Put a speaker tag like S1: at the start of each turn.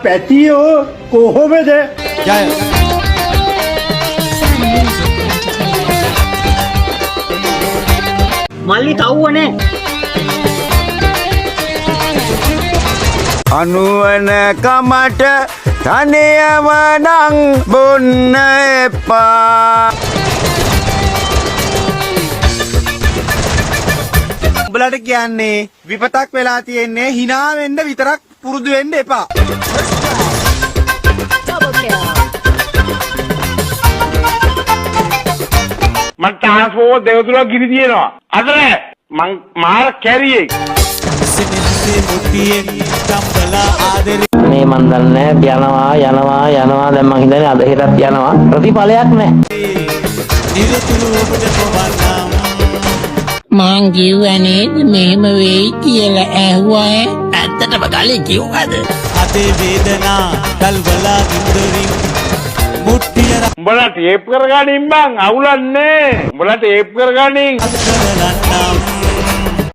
S1: පැතියෝ කොහොමද?
S2: ජය.
S3: මල්ලි තව්වනේ.
S4: අනුවන කමට තනියම නං බොන්න එපා. උඹලට කියන්නේ විපතක් වෙලා තියෙන්නේ hina වෙන්න විතරක් පුරුදු වෙන්න එපා.
S5: මං ට්‍රාන්ස්ෆෝමර් දෙවතුරක් ගිනි තියෙනවා. අද නෑ. මං මාර කැරියෙක්.
S3: මේ මන් දන්නේ යනවා දැන් මං හිතන්නේ අද හෙටත් යනවා ප්‍රතිඵලයක් නැහැ. මං කිව්වනේ මෙහෙම වෙයි කියලා ඇහුවා. ඇත්තටම කලින් කිව්වද?
S2: අතේ වේදනා කල්වලා විඳින් මුට්ටිය
S5: උඹලා ටේප් කරගනින් බං අවුලන්නේ. උඹලා ටේප් කරගනින්.
S2: රත්නම්